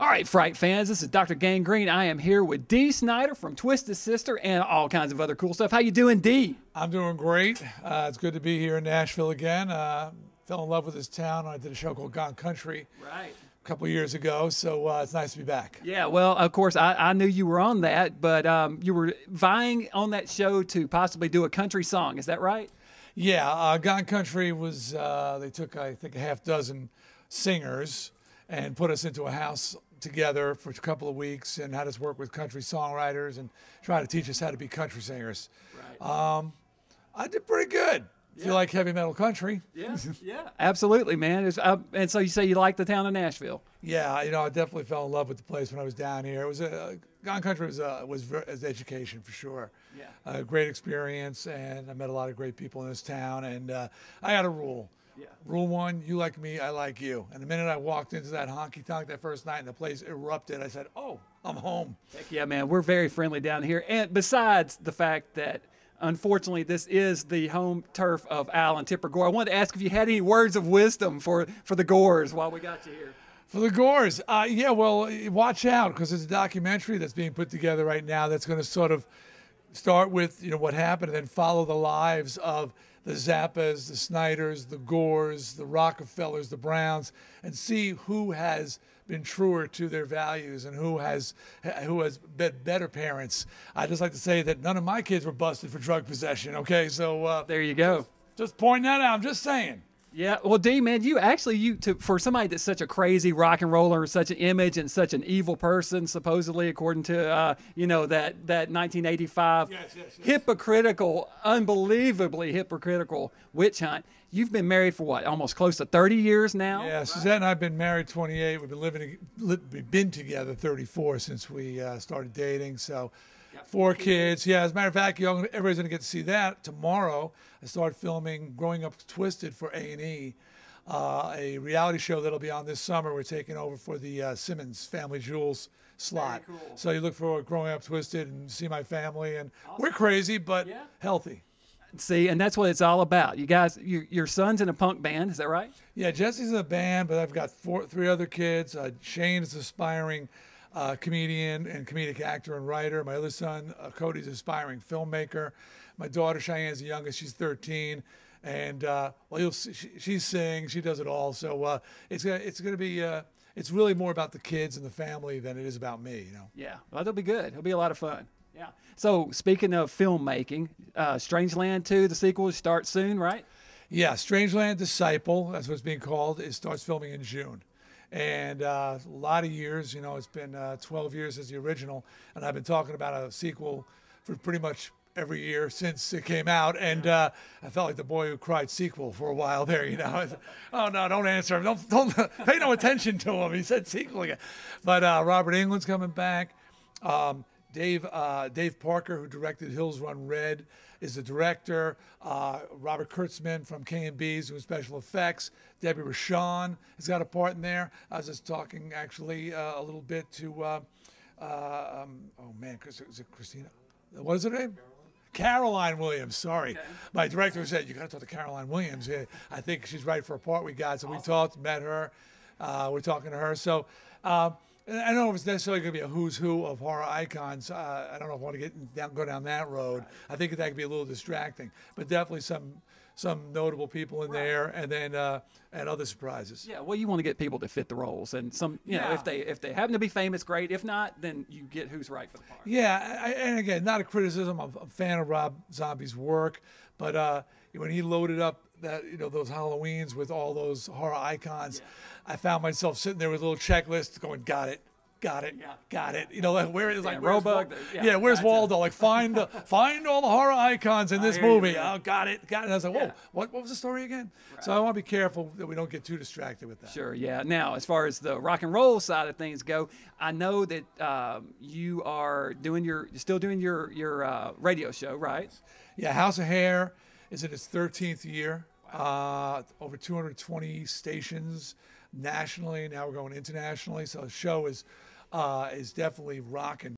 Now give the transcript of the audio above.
All right, Fright fans, this is Dr. Gangrene. I am here with Dee Snider from Twisted Sister and all kinds of other cool stuff. How you doing, Dee? I'm doing great. It's good to be here in Nashville again. Fell in love with this town. I did a show called Gone Country a couple of years ago, so it's nice to be back. Yeah, well, of course, I knew you were on that, but you were vying on that show to possibly do a country song. Is that right? Yeah, Gone Country was, they took, I think, a half dozen singers and put us into a house together for a couple of weeks and had us work with country songwriters and try to teach us how to be country singers. Right. I did pretty good. If you like heavy metal country. Yeah, yeah, absolutely, man. And so you say you like the town of Nashville? Yeah, you know, I definitely fell in love with the place when I was down here. It was Gone Country was education for sure. Yeah, a great experience, and I met a lot of great people in this town. And I had a rule. Yeah. Rule one: you like me, I like you. And the minute I walked into that honky tonk that first night and the place erupted, I said, "Oh, I'm home." Heck yeah, man. We're very friendly down here. And besides the fact that, unfortunately, this is the home turf of Al and Tipper Gore, I wanted to ask if you had any words of wisdom for the Gores while we got you here. For the Gores, yeah, well, watch out, because there's a documentary that's being put together right now that's going to sort of start with, you know, what happened and then follow the lives of the Zappas, the Sniders, the Gores, the Rockefellers, the Browns, and see who has been truer to their values and who has been better parents. I just like to say that none of my kids were busted for drug possession. Okay, so there you go. Just pointing that out. I'm just saying. Yeah, well, Dee, man, for somebody that's such a crazy rock and roller, such an image and such an evil person, supposedly, according to you know, that 1985 yes. hypocritical, unbelievably hypocritical witch hunt. You've been married for what, almost close to 30 years now? Yeah, right? Suzette and I've been married 28. We've been together 34 since we started dating. So. Yep. 4 kids. Yeah, as a matter of fact, everybody's going to get to see that tomorrow. I start filming Growing Up Twisted for A&E, a reality show that'll be on this summer. We're taking over for the Simmons Family Jewels slot. Very cool. So you look for Growing Up Twisted and see my family. And awesome. We're crazy, but healthy. See, and that's what it's all about. You guys, your son's in a punk band, is that right? Yeah, Jesse's in a band, but I've got 3 other kids. Shane is aspiring comedian and comedic actor and writer. My other son, Cody's an aspiring filmmaker. My daughter, Cheyenne's the youngest. She's 13. And, well, you'll see, she sings. She does it all. So it's going to be, it's really more about the kids and the family than it is about me, you know. Yeah, well, it'll be good. It'll be a lot of fun. Yeah. So speaking of filmmaking, Strangeland 2, the sequel, starts soon, right? Yeah, Strangeland Disciple, that's what it's being called. It starts filming in June. And a lot of years, you know, it's been 12 years since the original, and I've been talking about a sequel for pretty much every year since it came out, and I felt like the boy who cried sequel for a while there, you know. Oh, no, don't answer him. Don't pay no attention to him. He said sequel again. But Robert Englund's coming back. Dave Parker, who directed Hills Run Red, is the director. Robert Kurtzman from K&B's doing special effects. Debbie Rochon has got a part in there. I was just talking, actually, a little bit to, oh, man, is it Christina? What is her name? Caroline Williams, sorry. Okay. My director said, you got to talk to Caroline Williams. Yeah, I think she's right for a part we got. So we talked, met her. We're talking to her. So, I don't know if it's necessarily going to be a who's who of horror icons. I don't know if I want to go down that road. I think that could be a little distracting, but definitely some notable people in there, and then and other surprises. Yeah, well, you want to get people to fit the roles, and some, you know, if they happen to be famous, great. If not, then you get who's right for the part. Yeah, and again, not a criticism. I'm a fan of Rob Zombie's work, but when he loaded up that, you know, those Halloweens with all those horror icons, I found myself sitting there with a little checklist going, got it. You know, like, where's Roebuck? Where's Waldo? Like, find all the horror icons in this movie. Oh, got it. And I was like, whoa, what was the story again? Right. So I want to be careful that we don't get too distracted with that. Sure, yeah. Now, as far as the rock and roll side of things go, I know that you are still doing your radio show, right? Yeah, House of Hair is in its 13th year. Wow. Over 220 stations nationally. Now we're going internationally. So the show is definitely rocking.